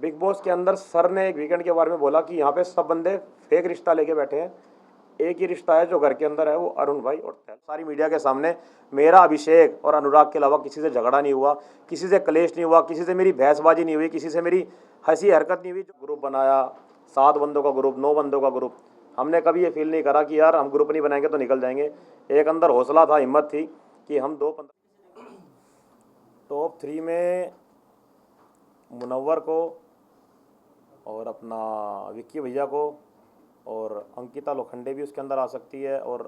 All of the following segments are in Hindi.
बिग बॉस के अंदर सर ने एक वीकेंड के बारे में बोला कि यहाँ पे सब बंदे फेक रिश्ता लेके बैठे हैं, एक ही रिश्ता है जो घर के अंदर है, वो अरुण भाई और तैल। सारी मीडिया के सामने मेरा अभिषेक और अनुराग के अलावा किसी से झगड़ा नहीं हुआ, किसी से कलेश नहीं हुआ, किसी से मेरी बहसबाजी नहीं हुई, किसी से मेरी हंसी हरकत नहीं हुई। जो ग्रुप बनाया, 7 बंदों का ग्रुप, 9 बंदों का ग्रुप, हमने कभी ये फील नहीं करा कि यार हम ग्रुप नहीं बनाएंगे तो निकल जाएंगे। एक अंदर हौसला था, हिम्मत थी कि हम 2-15 टॉप 3 में मुनव्वर को और अपना विक्की भैया को और अंकिता लोखंडे भी उसके अंदर आ सकती है और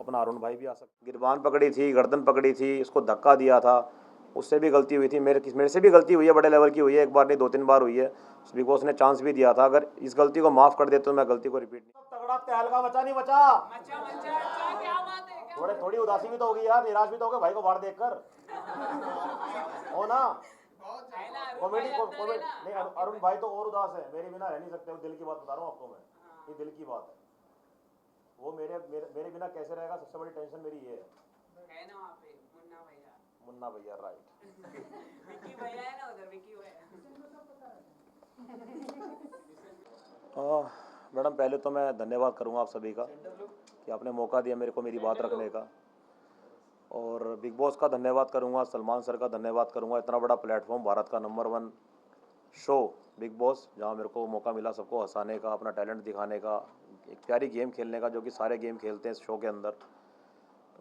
अपना अरुण भाई भी आ सकते। गिरबान पकड़ी थी, गर्दन पकड़ी थी, उसको धक्का दिया था, उससे भी गलती हुई थी। मेरे से भी गलती हुई है, बड़े लेवल की हुई है, एक बार नहीं 2-3 बार हुई है। बिग बॉस ने चांस भी दिया था, अगर इस गलती को माफ़ कर देते तो मैं गलती को रिपीट नहीं। तगड़ा तहलका मचा नहीं मचा, थोड़ी उदासी भी तो होगी यार, निराश भी तो होगा भाई को बाहर देखकर, हो ना। कॉमेडी नहीं, अरुण भाई तो और उदास है, मेरे बिना रह नहीं सकते। दिल की बात बता रहा हूँ आपको मैं, ये दिल की बात है। वो मेरे बिना कैसे रहेगा, सबसे बड़ी टेंशन मेरी ये है ना। वहाँ पे मुन्ना भैया राइट। विक्की भैया है ना उधर, विक्की भैया। मैडम पहले तो मैं धन्यवाद करूँगा आप सभी का कि आपने मौका दिया मेरे को मेरी बात रखने का, और बिग बॉस का धन्यवाद करूँगा, सलमान सर का धन्यवाद करूँगा। इतना बड़ा प्लेटफॉर्म, भारत का नंबर 1 शो बिग बॉस, जहाँ मेरे को मौका मिला सबको हंसाने का, अपना टैलेंट दिखाने का, एक प्यारी गेम खेलने का, जो कि सारे गेम खेलते हैं इस शो के अंदर।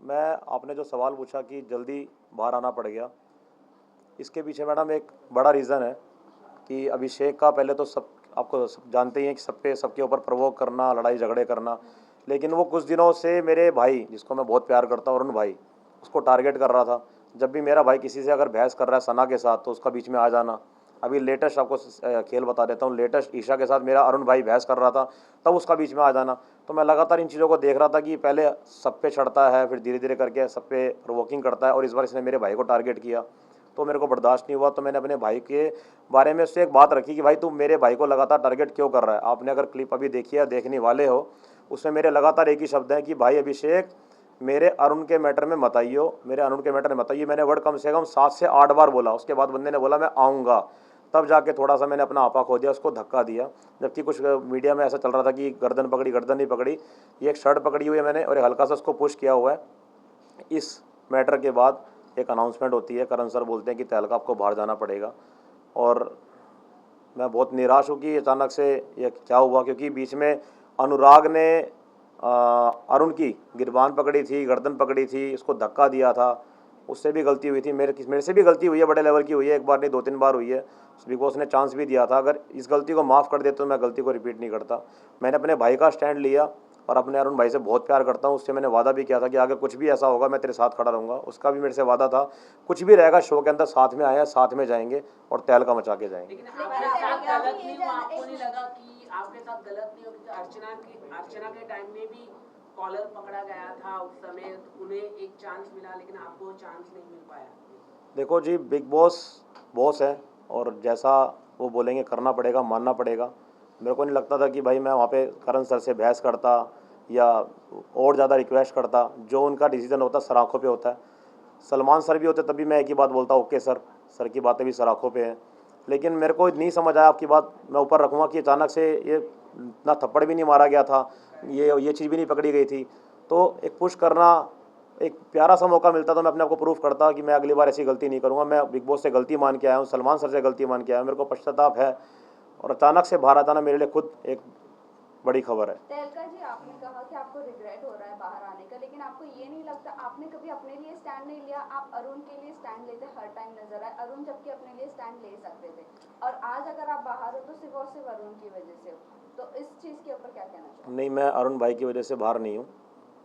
मैं आपने जो सवाल पूछा कि जल्दी बाहर आना पड़ गया, इसके पीछे मैडम एक बड़ा रीज़न है कि अभिषेक का पहले तो आपको सब जानते ही हैं कि सबके ऊपर प्रवोक करना, लड़ाई झगड़े करना, लेकिन वो कुछ दिनों से मेरे भाई, जिसको मैं बहुत प्यार करता हूँ, अरुण भाई, उसको टारगेट कर रहा था। जब भी मेरा भाई किसी से अगर बहस कर रहा है सना के साथ, तो उसका बीच में आ जाना। अभी लेटेस्ट आपको खेल बता देता हूँ, लेटेस्ट ईशा के साथ मेरा अरुण भाई बहस कर रहा था, तब उसका बीच में आ जाना। तो मैं लगातार इन चीज़ों को देख रहा था कि पहले सब पे चढ़ता है, फिर धीरे धीरे करके सब पे प्रोवोकिंग करता है, और इस बार इसने मेरे भाई को टारगेट किया, तो मेरे को बर्दाश्त नहीं हुआ। तो मैंने अपने भाई के बारे में उससे एक बात रखी कि भाई तू मेरे भाई को लगातार टारगेट क्यों कर रहा है। आपने अगर क्लिप अभी देखी है, देखने वाले हो, उसमें मेरे लगातार एक ही शब्द हैं कि भाई अभिषेक, मेरे अरुण के मैटर में मत आइयो, मेरे अरुण के मैटर में मत आइए। मैंने वर्ड कम से कम 7 से 8 बार बोला। उसके बाद बंदे ने बोला मैं आऊँगा, तब जाके थोड़ा सा मैंने अपना आपा खो दिया, उसको धक्का दिया। जबकि कुछ मीडिया में ऐसा चल रहा था कि गर्दन पकड़ी, गर्दन नहीं पकड़ी, ये एक शर्ट पकड़ी हुई है मैंने, और हल्का सा उसको पुश किया हुआ है। इस मैटर के बाद एक अनाउंसमेंट होती है, करण सर बोलते हैं कि तहलका आपको बाहर जाना पड़ेगा, और मैं बहुत निराश हूँ कि अचानक से ये क्या हुआ, क्योंकि बीच में अनुराग ने अरुण की गिरबान पकड़ी थी, गर्दन पकड़ी थी, उसको धक्का दिया था, उससे भी गलती हुई थी। मेरे से भी गलती हुई है, बड़े लेवल की हुई है, एक बार नहीं 2-3 बार हुई है। बिग बॉस ने चांस भी दिया था, अगर इस गलती को माफ़ कर देते तो मैं गलती को रिपीट नहीं करता। मैंने अपने भाई का स्टैंड लिया, और अपने अरुण भाई से बहुत प्यार करता हूँ। उससे मैंने वादा भी किया था कि आगे कुछ भी ऐसा होगा मैं तेरे साथ खड़ा रहूँगा। उसका भी मेरे से वादा था, कुछ भी रहेगा शो के अंदर साथ में आए हैं, साथ में जाएंगे और तहलका मचा के जाएंगे। लेकिन आपके साथ गलत नहीं हुआ, आपको नहीं लगा कि आपके साथ गलत नहीं हो? अर्चना के टाइम में भी कॉलर पकड़ा गया था, उस समय उन्हें एक चांस मिला, लेकिन आपको चांस नहीं मिल पाया। देखो जी, बिग बॉस है, और जैसा वो बोलेंगे करना पड़ेगा, मानना पड़ेगा। मेरे को नहीं लगता था कि भाई मैं वहाँ पे करण सर से बहस करता या और ज़्यादा रिक्वेस्ट करता। जो उनका डिसीजन होता है सर आँखों पे होता है। सलमान सर भी होते तब भी मैं एक ही बात बोलता, ओके सर की बातें भी सर आँखों पे हैं। लेकिन मेरे को नहीं समझ आया, आपकी बात मैं ऊपर रखूँगा, कि अचानक से ये ना थप्पड़ भी नहीं मारा गया था, ये चीज़ भी नहीं पकड़ी गई थी। तो एक पुश करना, एक प्यारा सा मौका मिलता तो मैं अपने आप को प्रूफ करता कि मैं अगली बार ऐसी गलती नहीं करूँगा। मैं बिग बॉस से गलती मान के आया हूँ, सलमान सर से गलती मान के आया हूँ, मेरे को पश्चाताप है, और अचानक से बाहर आता ना मेरे लिए खुद एक बड़ी खबर है। तहलका जी, आपने कहा कि आपको रिग्रेट हो रहा है बाहर आने का, लेकिन आपको ये नहीं लगता आपने कभी अपने लिए स्टैंड नहीं लिया? आप अरुण के लिए स्टैंड लेते हर टाइम नजर आए, अरुण जबकि अपने लिए स्टैंड ले सकते थे, और आज अगर आप बाहर हो तो सिर्फ और सिर्फ अरुण की वजह से हो। तो इस चीज़ के ऊपर क्या कहना चाहिए? नहीं, मैं अरुण भाई की वजह से बाहर नहीं हूँ।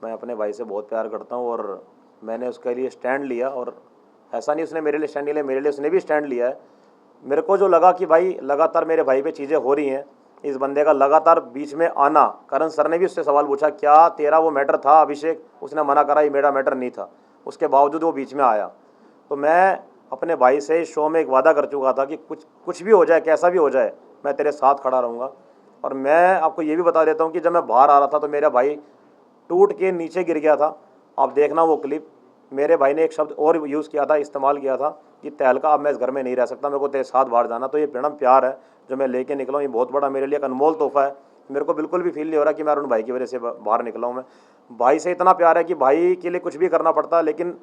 मैं अपने भाई से बहुत प्यार करता हूँ, और मैंने उसके लिए स्टैंड लिया, और ऐसा नहीं उसने मेरे लिए स्टैंड लिया, मेरे लिए उसने भी स्टैंड लिया है। मेरे को जो लगा कि भाई लगातार मेरे भाई पे चीज़ें हो रही हैं, इस बंदे का लगातार बीच में आना, करण सर ने भी उससे सवाल पूछा क्या तेरा वो मैटर था अभिषेक, उसने मना करा ये मेरा मैटर नहीं था, उसके बावजूद वो बीच में आया। तो मैं अपने भाई से इस शो में एक वादा कर चुका था कि कुछ भी हो जाए, कैसा भी हो जाए, मैं तेरे साथ खड़ा रहूँगा। और मैं आपको ये भी बता देता हूँ कि जब मैं बाहर आ रहा था तो मेरा भाई टूट के नीचे गिर गया था। आप देखना वो क्लिप, मेरे भाई ने एक शब्द और यूज़ किया था, इस्तेमाल किया था कि तहलका अब मैं इस घर में नहीं रह सकता, मेरे को तेरे साथ बाहर जाना। तो ये प्रणम प्यार है जो मैं लेके निकला हूँ, ये बहुत बड़ा मेरे लिए एक अनमोल तोहफा है। मेरे को बिल्कुल भी फील नहीं हो रहा कि मैं अरुण भाई की वजह से बाहर निकला हूँ। मैं भाई से इतना प्यार है कि भाई के लिए कुछ भी करना पड़ता है। लेकिन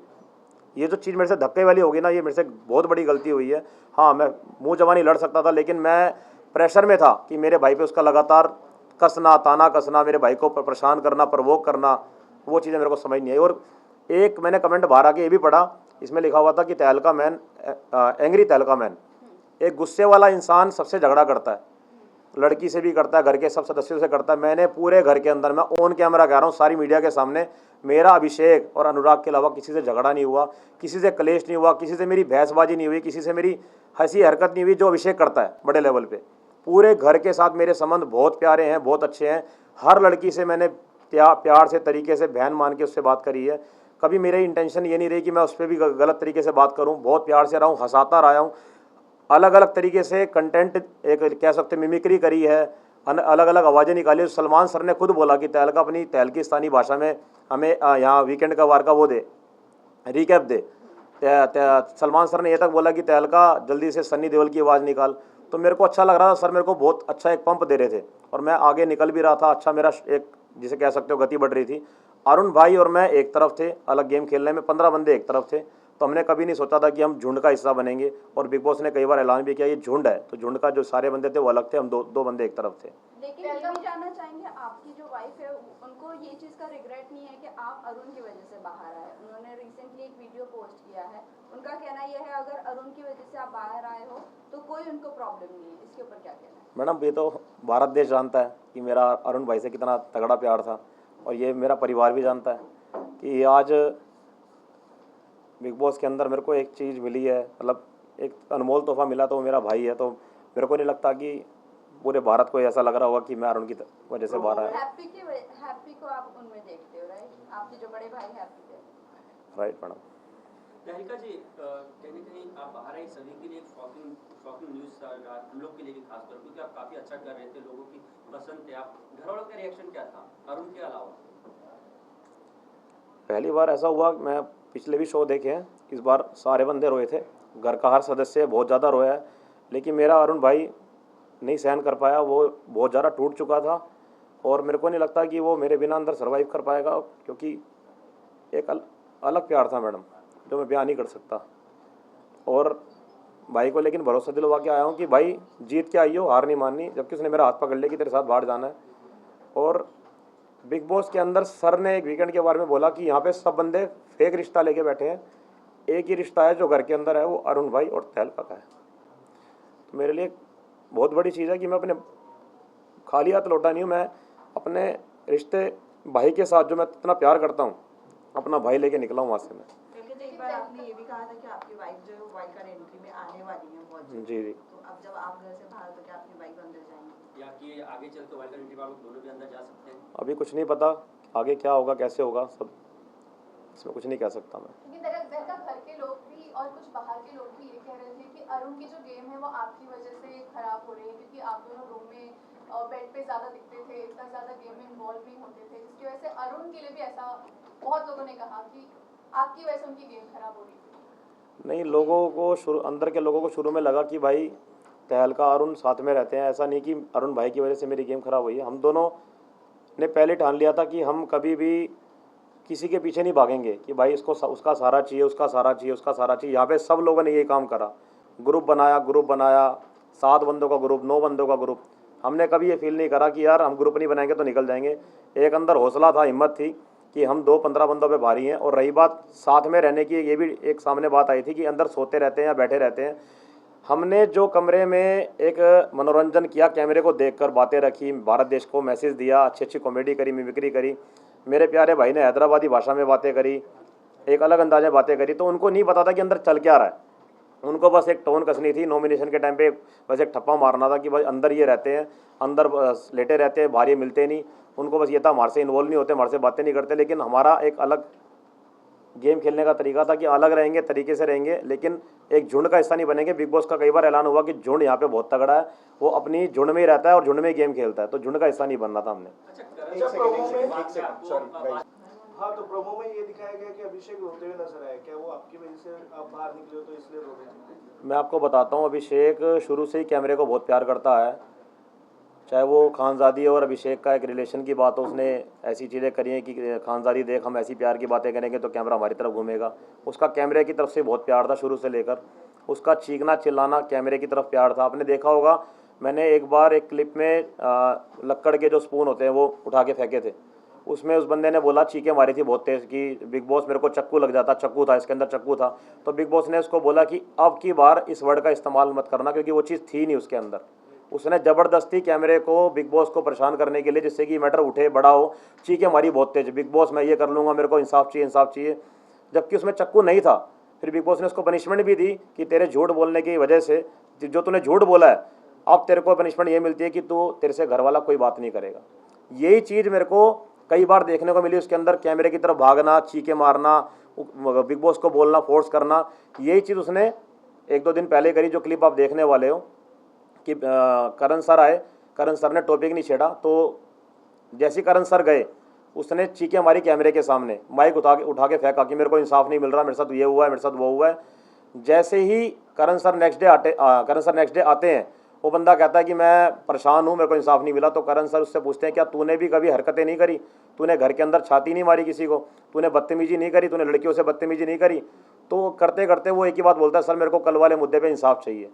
ये जो चीज़ मेरे से धक्के वाली होगी ना, ये मेरे से बहुत बड़ी गलती हुई है। हाँ, मैं मुँह जवानी लड़ सकता था, लेकिन मैं प्रेशर में था कि मेरे भाई पे उसका लगातार कसना, ताना कसना, मेरे भाई को परेशान करना, प्रवोक करना, वो चीज़ें मेरे को समझ नहीं आई। और एक मैंने कमेंट बाहर आके ये भी पढ़ा, इसमें लिखा हुआ था कि तहलका मैन, एंग्री तहलका मैन, एक गुस्से वाला इंसान सबसे झगड़ा करता है, लड़की से भी करता है, घर के सब सदस्यों से करता है। मैंने पूरे घर के अंदर, मैं ऑन कैमरा कह रहा हूँ, सारी मीडिया के सामने, मेरा अभिषेक और अनुराग के अलावा किसी से झगड़ा नहीं हुआ, किसी से कलेश नहीं हुआ, किसी से मेरी बहसबाजी नहीं हुई, किसी से मेरी हंसी हरकत नहीं हुई, जो अभिषेक करता है बड़े लेवल पे। पूरे घर के साथ मेरे संबंध बहुत प्यारे हैं, बहुत अच्छे हैं। हर लड़की से मैंने प्यार से, तरीके से, बहन मान के उससे बात करी है। कभी मेरी इंटेंशन ये नहीं रही कि मैं उस पर भी गलत तरीके से बात करूँ। बहुत प्यार से रहा हूँ, हंसाता रहा हूँ, अलग अलग तरीके से कंटेंट, एक कह सकते मिमिक्री करी है, अलग अलग आवाज़ें निकाली। सलमान सर ने खुद बोला कि तहलका अपनी तहलकिस्तानी भाषा में हमें यहाँ वीकेंड का वार का वो दे, रिकैप दे। सलमान सर ने ये तक बोला कि तहलका जल्दी से सन्नी देओल की आवाज़ निकाल। तो मेरे को अच्छा लग रहा था, सर मेरे को बहुत अच्छा एक पंप दे रहे थे और मैं आगे निकल भी रहा था। अच्छा, मेरा एक जिसे कह सकते हो गति बढ़ रही थी। अरुण भाई और मैं एक तरफ थे अलग गेम खेलने में, 15 बंदे एक तरफ थे। तो हमने कभी नहीं सोचा था कि हम झुंड का हिस्सा बनेंगे। और बिग बॉस ने कई बार ऐलान भी किया ये झुंड है, तो झुंड का जो सारे बंदे थे वो अलग थे, हम दो बंदे एक तरफ थे। लेकिन ये भी जानना चाहेंगे, आपकी जो वाइफ है उनको ये चीज़ का रिग्रेट नहीं है कि आप अरुण की वजह से बाहर आए? उन्होंने रिसेंटली एक वीडियो पोस्ट किया है, उनका कहना यह है अगर अरुण की वजह से आप बाहर आए हो तो कोई उनको प्रॉब्लम नहीं है। इसके ऊपर क्या कहना है? मैडम, ये तो भारत देश जानता है कि मेरा अरुण भाई से कितना तगड़ा प्यार था, और ये मेरा परिवार भी जानता है कि आज बिग बॉस के अंदर मेरे को एक चीज़ मिली है, मतलब एक अनमोल तोहफा मिला, तो वो मेरा भाई है। तो मेरे को नहीं लगता कि पूरे भारत को ऐसा लग रहा होगा कि मैं अरुण की वजह से बाहर आया। हैप्पी को आप उनमें देखते हो, राइट? आपके जो बड़े भाई हैप्पी थे। Right madam. तहलका जी, कहीं ना कहीं आप बाहर आई, सभी के लिए एक शॉकिंग न्यूज़ था, हम लोग के लिए भी खासकर, क्योंकि आप काफ़ी अच्छा कर रहे थे, लोगों की पसंद थे। आप घर वालों का रिएक्शन क्या था अरुण के अलावा? पहली बार ऐसा हुआ, मैं पिछले भी शो देखे हैं, इस बार सारे बंदे रोए थे, घर का हर सदस्य बहुत ज़्यादा रोया है। लेकिन मेरा अरुण भाई नहीं सहन कर पाया, वो बहुत ज़्यादा टूट चुका था। और मेरे को नहीं लगता कि वो मेरे बिना अंदर सर्वाइव कर पाएगा, क्योंकि एक अलग प्यार था मैडम, जो मैं बयान नहीं कर सकता। और भाई को लेकिन भरोसा दिलवा के आया हूँ कि भाई जीत के आई हो, हार नहीं माननी, जबकि उसने मेरा हाथ पकड़ लिया कि तेरे साथ बाहर जाना है। और बिग बॉस के अंदर सर ने एक वीकेंड के बारे में बोला कि यहाँ पे सब बंदे फेक रिश्ता लेके बैठे हैं, एक ही रिश्ता है जो घर के अंदर है, वो अरुण भाई और तहलका का है। तो मेरे लिए बहुत बड़ी चीज़ है कि मैं अपने खाली हाथ लौटा नहीं हूँ, मैं अपने रिश्ते भाई के साथ जो मैं इतना प्यार करता हूँ, अपना भाई लेके निकला हूँ वहाँ से मैं। लेकिन एक बार आपने ये भी कहा था कि आपकी वाइफ जो है वो वाइल्ड कार्ड एंट्री में आने वाली है बहुत जल्द। जी जी। तो अब जब आप घर से बाहर, तो क्या आपकी वाइफ अंदर जाएंगी, या कि आगे चल के वाइल्ड कार्ड एंट्री में आप लोग दोनों भी अंदर जा सकते हैं? अभी कुछ नहीं पता आगे क्या होगा, कैसे होगा, सब इसमें कुछ नहीं कह सकता मैं। लेकिन दरअसल घर के लोग भी और कुछ बाहर के लोग भी ये कह रहे थे कि अरुण की जो गेम है वो आपकी वजह से खराब हो रही है, क्योंकि आप दोनों रूम में बेड पे ज़्यादा दिखते थे, इतना ज़्यादा गेम में इन्वॉल्व नहीं होते थे, जिसकी वजह से अरुण के लिए भी ऐसा बहुत लोगों ने कहा कि आपकी वजह से उनकी गेम खराब हो रही थी। नहीं, लोगों को अंदर के लोगों को शुरू में लगा कि भाई तहलका अरुण साथ में रहते हैं, ऐसा नहीं कि अरुण भाई की वजह से मेरी गेम खराब हुई है। हम दोनों ने पहले ठान लिया था कि हम कभी भी किसी के पीछे नहीं भागेंगे कि भाई इसको उसका सहारा चाहिए, उसका सहारा चाहिए, उसका सहारा चाहिए। यहाँ पे सब लोगों ने ये काम करा, ग्रुप बनाया, 7 बंदों का ग्रुप, 9 बंदों का ग्रुप। हमने कभी ये फील नहीं करा कि यार हम ग्रुप नहीं बनाएंगे तो निकल जाएंगे। एक अंदर हौसला था, हिम्मत थी कि हम 15 बंदों पे भारी हैं। और रही बात साथ में रहने की, ये भी एक सामने बात आई थी कि अंदर सोते रहते हैं या बैठे रहते हैं। हमने जो कमरे में एक मनोरंजन किया, कैमरे को देखकर बातें रखी, भारत देश को मैसेज दिया, अच्छी कॉमेडी करी, मिमिक्री करी, मेरे प्यारे भाई ने हैदराबादी भाषा में बातें करी, एक अलग अंदाज में बातें करी। तो उनको नहीं पता था कि अंदर चल क्या रहा है, उनको बस एक टोन कसनी थी। नॉमिनेशन के टाइम पे बस एक ठप्पा मारना था कि भाई अंदर ये रहते हैं, अंदर लेटे रहते हैं, बाहर ये मिलते नहीं। उनको बस ये था हमारे से इन्वॉल्व नहीं होते, हमारे से बातें नहीं करते। लेकिन हमारा एक अलग गेम खेलने का तरीका था कि अलग रहेंगे, तरीके से रहेंगे, लेकिन एक झुंड का हिस्सा नहीं बनेंगे। बिग बॉस का कई बार ऐलान हुआ कि झुंड यहाँ पे बहुत तगड़ा है, वो अपनी झुंड में ही रहता है और झुंड में ही गेम खेलता है, तो झुंड का हिस्सा नहीं बनना था हमने। अच्छा, हाँ, तो प्रोमो में ये दिखाया गया कि अभिषेक रोते हुए नजर आए। क्या वो आपकी वजह से आप बाहर निकले हो तो इसलिए रो रहे थे? मैं आपको बताता हूँ, अभिषेक शुरू से ही कैमरे को बहुत प्यार करता है। चाहे वो खानजादी और अभिषेक का एक रिलेशन की बात हो, उसने ऐसी चीज़ें करी हैं कि खानजादी देख हम ऐसी प्यार की बातें करेंगे तो कैमरा हमारी तरफ घूमेगा। उसका कैमरे की तरफ से बहुत प्यार था शुरू से लेकर। उसका चीखना चिल्लाना कैमरे की तरफ प्यार था। आपने देखा होगा, मैंने एक बार एक क्लिप में लक्कड़ के जो स्पून होते हैं वो उठा के फेंके थे। उसमें उस बंदे ने बोला, चीखें मारी थी बहुत तेज़ कि बिग बॉस मेरे को चक्कू लग जाता। चक्कू था, इसके अंदर चक्कू था। तो बिग बॉस ने उसको बोला कि अब की बार इस वर्ड का इस्तेमाल मत करना, क्योंकि वो चीज़ थी नहीं उसके अंदर। उसने ज़बरदस्ती कैमरे को, बिग बॉस को परेशान करने के लिए, जिससे कि मैटर उठे बड़ा हो, चीखें मारी बहुत तेज, बिग बॉस मैं ये कर लूँगा, मेरे को इंसाफ चाहिए, इंसाफ चाहिए। जबकि उसमें चक्कू नहीं था। फिर बिग बॉस ने उसको पनिशमेंट भी दी कि तेरे झूठ बोलने की वजह से, जो तूने झूठ बोला है, अब तेरे को पनिशमेंट ये मिलती है कि तू, तेरे से घर वाला कोई बात नहीं करेगा। यही चीज़ मेरे को कई बार देखने को मिली उसके अंदर, कैमरे की तरफ भागना, चीखें मारना, बिग बॉस को बोलना, फोर्स करना। यही चीज़ उसने 1-2 दिन पहले करी, जो क्लिप आप देखने वाले हो कि करण सर आए, करण सर ने टॉपिक नहीं छेड़ा, तो जैसे ही करण सर गए, उसने चीखें मारी कैमरे के सामने, माइक उठा के फेंका कि मेरे को इंसाफ नहीं मिल रहा, मेरे साथ ये हुआ है, मेरे साथ वो हुआ है। जैसे ही करण सर नेक्स्ट डे आते हैं, वो बंदा कहता है कि मैं परेशान हूँ, मेरे को इंसाफ नहीं मिला। तो करण सर उससे पूछते हैं, क्या तूने भी कभी हरकतें नहीं करी? तूने घर के अंदर छाती नहीं मारी किसी को? तूने बदतमीजी नहीं करी? तूने लड़कियों से बदतमीजी नहीं करी? तो करते करते वो एक ही बात बोलता है, सर मेरे को कल वाले मुद्दे पे इंसाफ चाहिए।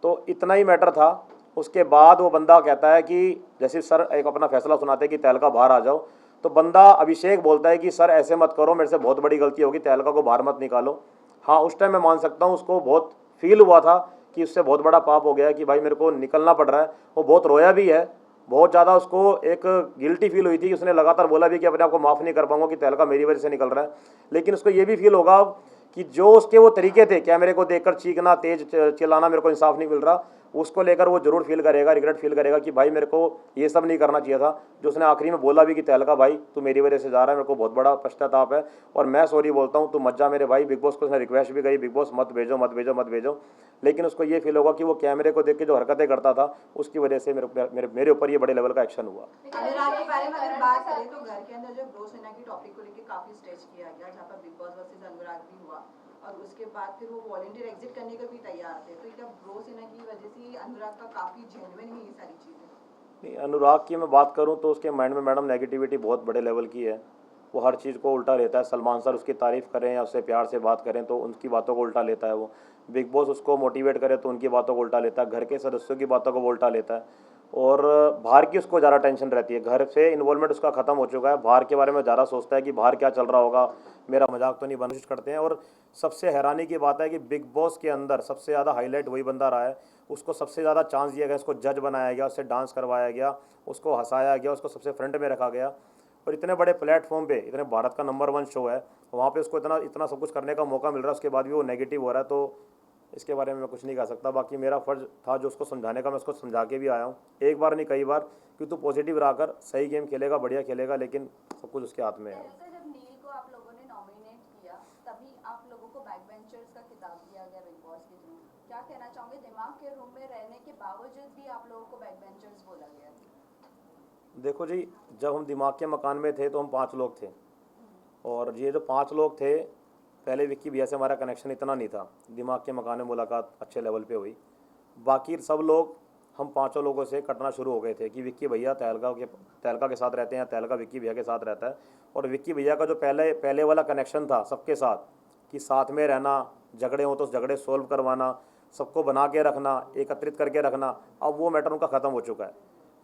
तो इतना ही मैटर था। उसके बाद वो बंदा कहता है कि जैसे सर एक अपना फैसला सुनाते हैं कि तहलका बाहर आ जाओ, तो बंदा अभिषेक बोलता है कि सर ऐसे मत करो, मेरे से बहुत बड़ी गलती होगी, तहलका को बाहर मत निकालो। हाँ, उस टाइम मैं मान सकता हूँ, उसको बहुत फील हुआ था कि उससे बहुत बड़ा पाप हो गया है कि भाई मेरे को निकलना पड़ रहा है। वो बहुत रोया भी है, बहुत ज़्यादा उसको एक गिल्टी फील हुई थी। उसने लगातार बोला भी कि अपने आप को माफ़ नहीं कर पाऊंगा कि तहलका मेरी वजह से निकल रहा है। लेकिन उसको ये भी फील होगा कि जो उसके वो तरीके थे, कैमरे को देखकर चीखना, तेज चिल्लाना, मेरे को इंसाफ नहीं मिल रहा, उसको लेकर वो जरूर फील करेगा, रिग्रेट फील करेगा कि भाई मेरे को ये सब नहीं करना चाहिए था। जो उसने आखिरी में बोला भी कि तहलका भाई तू मेरी वजह से जा रहा है, मेरे को बहुत बड़ा पश्चाताप है और मैं सॉरी बोलता हूँ, तू मत जा मेरे भाई। बिग बॉस को उसने रिक्वेस्ट भी करी, बिग बॉस मत भेजो, मत भेजो, मत भेजो। लेकिन उसको ये फील होगा कि वो कैमरे को देख के जो हरकतें करता था, उसकी वजह से मेरे ऊपर ये बड़े लेवल का एक्शन हुआ। अनुराग के बारे में अगर बात करें तो घर के अंदर जो ब्रो सेना की टॉपिक को लेकर काफी स्ट्रेच किया गया, जहाँ पर बिग बॉस वर्सेस अनुराग भी हुआ और उसके बाद फिर वो वॉलंटियर एग्जिट करने को भी तैयार थे। तो क्या ब्रो सेना की वजह से अनुराग का काफी जेन्युइन है ये सारी चीजें? नहीं, अनुराग की मैं बात करूं तो उसके माइंड में मैडम नेगेटिविटी बहुत बड़े लेवल की है। वो हर चीज़ को उल्टा लेता है। सलमान सर उसकी तारीफ़ करें या उससे प्यार से बात करें तो उनकी बातों को उल्टा लेता है वो। बिग बॉस उसको मोटिवेट करे तो उनकी बातों को उल्टा लेता है। घर के सदस्यों की बातों को वो उल्टा लेता है और बाहर की उसको ज़्यादा टेंशन रहती है। घर से इन्वॉल्वमेंट उसका ख़त्म हो चुका है। बाहर के बारे में ज़्यादा सोचता है कि बाहर क्या चल रहा होगा, मेरा मजाक तो नहीं बनने की कोशिश करते हैं। और सबसे हैरानी की बात है कि बिग बॉस के अंदर सबसे ज़्यादा हाईलाइट वही बंदा रहा है। उसको सबसे ज़्यादा चांस दिया गया, उसको जज बनाया गया, उससे डांस करवाया गया, उसको हंसाया गया, उसको सबसे फ्रंट में रखा गया। और इतने बड़े प्लेटफॉर्म पे, इतने भारत का नंबर 1 शो है, वहाँ पे उसको इतना सब कुछ करने का मौका मिल रहा है, उसके बाद भी वो नेगेटिव हो रहा है। तो इसके बारे में मैं कुछ नहीं कह सकता। बाकी मेरा फ़र्ज़ था जो उसको समझाने का, मैं उसको समझा के भी आया हूँ, एक बार नहीं कई बार, कि तू पॉजिटिव रहकर सही गेम खेलेगा, बढ़िया खेलेगा, लेकिन सब कुछ उसके हाथ में है। जैसे जब नील को आप लोगों ने नॉमिनेट किया, तभी आप लोगों को बैक बेंचर्स का खिताब दिया गया बिग बॉस के थ्रू। क्या कहना चाहोगे, दिमाग के रूम में रहने के बावजूद भी आप लोगों को बैक बेंचर्स बोला गया? देखो जी, जब हम दिमाग के मकान में थे तो हम 5 लोग थे, और ये जो 5 लोग थे, पहले विक्की भैया से हमारा कनेक्शन इतना नहीं था। दिमाग के मकान में मुलाकात अच्छे लेवल पे हुई। बाकी सब लोग, हम 5 लोगों से कटना शुरू हो गए थे कि विक्की भैया तहलका के साथ रहते हैं, तहलका विक्की भैया के साथ रहता है। और विक्की भैया का जो पहले वाला कनेक्शन था सबके साथ, कि साथ में रहना, झगड़े हो तो झगड़े सोल्व करवाना, सबको बना के रखना, एकत्रित करके रखना, अब वो मैटर उनका ख़त्म हो चुका है।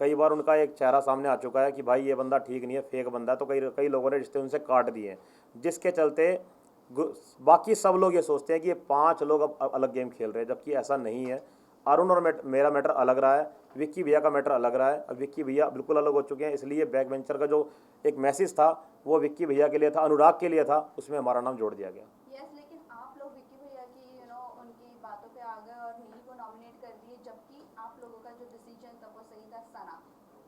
कई बार उनका एक चेहरा सामने आ चुका है कि भाई ये बंदा ठीक नहीं है, फेक बंदा है। तो कई लोगों ने रिश्ते उनसे काट दिए हैं, जिसके चलते बाकी सब लोग ये सोचते हैं कि ये 5 लोग अब अलग गेम खेल रहे हैं, जबकि ऐसा नहीं है। अरुण और मेरा मैटर अलग रहा है, विक्की भैया का मैटर अलग रहा है। अब विक्की भैया बिल्कुल अलग हो चुके हैं, इसलिए बैक बेंचर का जो एक मैसेज था वो विक्की भैया के लिए था, अनुराग के लिए था, उसमें हमारा नाम जोड़ दिया गया। यस, लेकिन आप लोग विक्की भैया की उनकी बातों पे आ गए और नील को नॉमिनेट कर दिए, जबकि आप लोगों का जो डिसीजन था वो सही था। सना,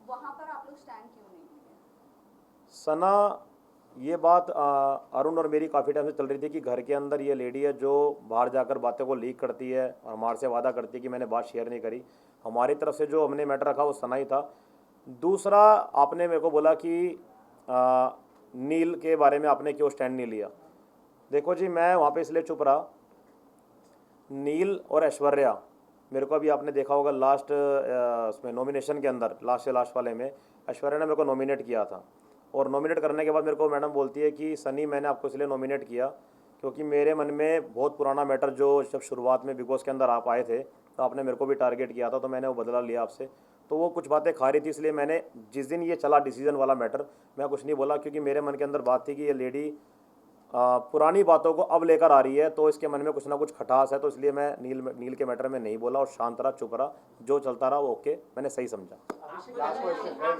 वहाँ पर आप लोग स्टैंड क्यों नहीं लिए? सना, ये बात अरुण और मेरी काफ़ी टाइम से चल रही थी कि घर के अंदर ये लेडी है जो बाहर जाकर बातों को लीक करती है और हमारे से वादा करती है कि मैंने बात शेयर नहीं करी। हमारी तरफ से जो हमने मैटर रखा वो सना ही था। दूसरा, आपने मेरे को बोला कि नील के बारे में आपने क्यों स्टैंड नहीं लिया। देखो जी, मैं वहाँ पे इसलिए चुप रहा, नील और ऐश्वर्या, मेरे को अभी आपने देखा होगा लास्ट उसमें नॉमिनेशन के अंदर लास्ट से लास्ट वाले में ऐश्वर्या ने मेरे को नॉमिनेट किया था, और नॉमिनेट करने के बाद मेरे को मैडम बोलती है कि सनी मैंने आपको इसलिए नॉमिनेट किया क्योंकि मेरे मन में बहुत पुराना मैटर, जो जब शुरुआत में बिग बॉस के अंदर आप आए थे तो आपने मेरे को भी टारगेट किया था, तो मैंने वो बदला लिया आपसे, तो वो कुछ बातें खा रही थी, इसलिए मैंने जिस दिन ये चला डिसीजन वाला मैटर मैं कुछ नहीं बोला, क्योंकि मेरे मन के अंदर बात थी कि ये लेडी पुरानी बातों को अब लेकर आ रही है, तो इसके मन में कुछ ना कुछ खटास है, तो इसलिए मैं नील के मैटर में नहीं बोला और शांत रहा, चुप रहा, जो चलता रहा वो ओके, मैंने सही समझा। आपको लगा है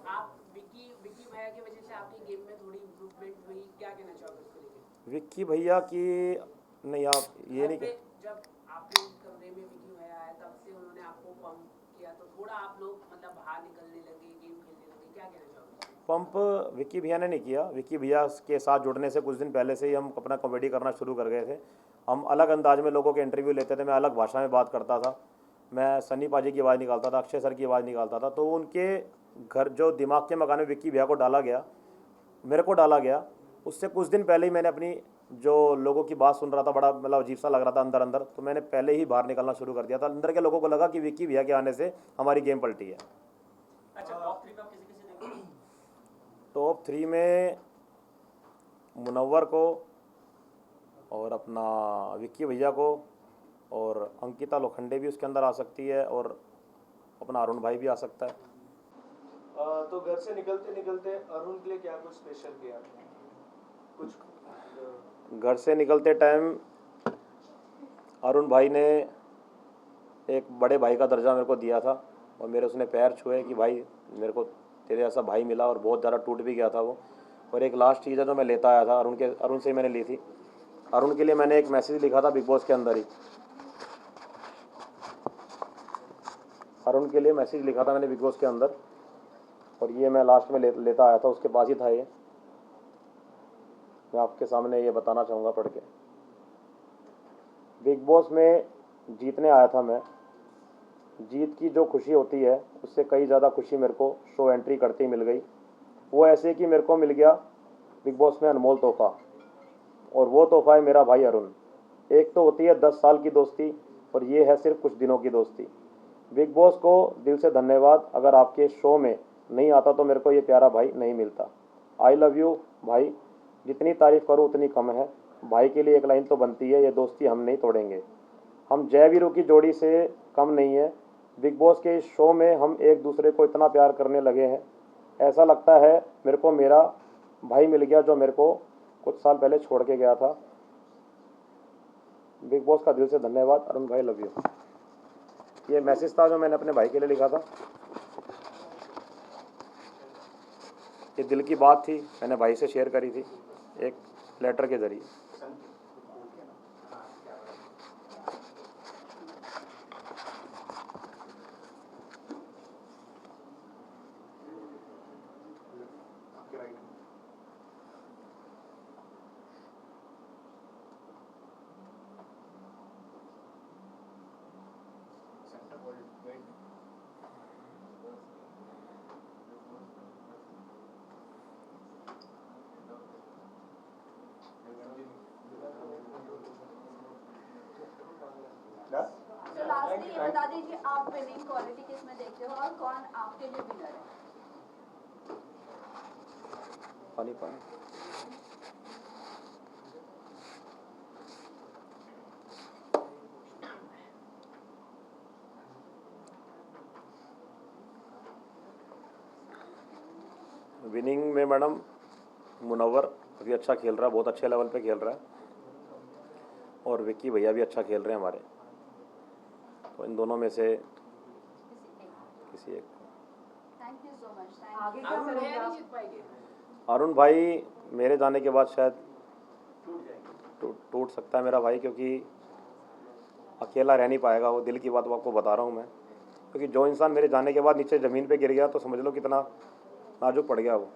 आप विक्की भैया की वजह से आपकी गेम में थोड़ी इम्प्रूवमेंट हुई, क्या कहना चाहोगे उसको लेके? विक्की भैया की नहीं, आप ये नहीं कह, जब आपके कमरे में विक्की भैया आया तब से उन्होंने आपको पंप किया, तो थोड़ा आप लोग मतलब बाहर निकलने लगे, गेम खेलने लगे, क्या कहना चाहोगे? पंप विक्की भैया ने नहीं किया। विक्की भैया के साथ जुड़ने से कुछ दिन पहले से ही हम अपना कॉमेडी करना शुरू कर गए थे। हम अलग अंदाज में लोगों के इंटरव्यू लेते थे, मैं अलग भाषा में बात करता था, मैं सन्नी पाजी की आवाज़ निकालता था, अक्षय सर की आवाज़ निकालता था, तो उनके घर जो दिमाग के मकान में विक्की भैया को डाला गया, मेरे को डाला गया, उससे कुछ दिन पहले ही मैंने अपनी जो लोगों की बात सुन रहा था, बड़ा मतलब अजीब सा लग रहा था अंदर अंदर, तो मैंने पहले ही बाहर निकलना शुरू कर दिया था। अंदर के लोगों को लगा कि विक्की भैया के आने से हमारी गेम पलटी है। अच्छा, टॉप 3 में आप किसी देखोगे? टॉप 3 में मुनव्वर को और अपना विक्की भैया को और अंकिता लोखंडे भी उसके अंदर आ सकती है और अपना अरुण भाई भी आ सकता है। तो घर से निकलते निकलते अरुण के लिए क्या कुछ स्पेशल किया कुछ? घर से निकलते टाइम अरुण भाई ने एक बड़े भाई का दर्जा मेरे को दिया था और मेरे उसने पैर छुए कि भाई मेरे को तेरे ऐसा भाई मिला, और बहुत ज़्यादा टूट भी गया था वो। और एक लास्ट चीज़ है जो मैं लेता आया था अरुण से ही मैंने ली थी। अरुण के लिए मैंने एक मैसेज लिखा था बिग बॉस के अंदर ही, अरुण के लिए मैसेज लिखा था मैंने बिग बॉस के अंदर, और ये मैं लास्ट में लेता आया था, उसके पास ही था ये, मैं आपके सामने ये बताना चाहूँगा पढ़ के। बिग बॉस में जीतने आया था मैं, जीत की जो खुशी होती है उससे कई ज़्यादा खुशी मेरे को शो एंट्री करते ही मिल गई। वो ऐसे कि मेरे को मिल गया बिग बॉस में अनमोल तोहफा, और वो तोहफा है मेरा भाई अरुण। एक तो होती है 10 साल की दोस्ती और ये है सिर्फ कुछ दिनों की दोस्ती। बिग बॉस को दिल से धन्यवाद, अगर आपके शो में नहीं आता तो मेरे को ये प्यारा भाई नहीं मिलता। आई लव यू भाई, जितनी तारीफ़ करूँ उतनी कम है। भाई के लिए एक लाइन तो बनती है, ये दोस्ती हम नहीं तोड़ेंगे। हम जय वीरू की जोड़ी से कम नहीं है। बिग बॉस के इस शो में हम एक दूसरे को इतना प्यार करने लगे हैं, ऐसा लगता है मेरे को मेरा भाई मिल गया जो मेरे को कुछ साल पहले छोड़ के गया था। बिग बॉस का दिल से धन्यवाद अरुण भाई, लव यू। ये मैसेज था जो मैंने अपने भाई के लिए लिखा था, ये दिल की बात थी, मैंने भाई से शेयर करी थी एक लेटर के जरिए। तो लास्टली ये बता दीजिए आप विनिंग क्वालिटी किसमें देखते हो और कौन आपके लिए विनर है? पानी पानी। विनिंग में मैडम मुनव्वर अभी अच्छा खेल रहा है, बहुत अच्छे लेवल पे खेल रहा है, और विक्की भैया भी अच्छा खेल रहे हैं हमारे, तो इन दोनों में से किसी एक। Thank you so much. आगे क्या अरुण करेंगे भैया नहीं आप? जीत पाएंगे? अरुण भाई मेरे जाने के बाद शायद टूट सकता है मेरा भाई, क्योंकि अकेला रह नहीं पाएगा वो, दिल की बात वो आपको बता रहा हूँ मैं, क्योंकि जो इंसान मेरे जाने के बाद नीचे ज़मीन पे गिर गया तो समझ लो कितना नाजुक पड़ गया वो।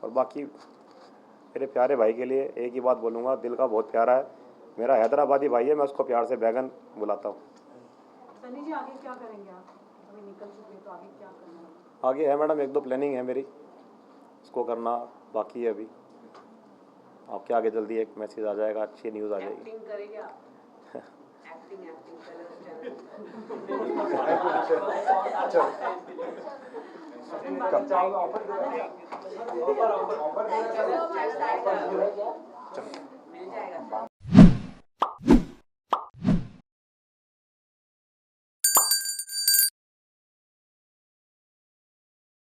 और बाकी मेरे प्यारे भाई के लिए एक ही बात बोलूँगा, दिल का बहुत प्यारा है, मेरा हैदराबादी भाई है, मैं उसको प्यार से बैगन बुलाता हूँ। सनी जी आगे क्या करेंगे आप? अभी निकल चुके तो आगे क्या करना है? आगे है मैडम 1-2 प्लानिंग है मेरी, इसको करना, बाकी है अभी। आपके आगे जल्दी एक मैसेज आ जाएगा, अच्छी न्यूज़ आ जाएगी। एक्टिंग करेंगे आप? एक्टिंग पहले उस चैनल ऑफर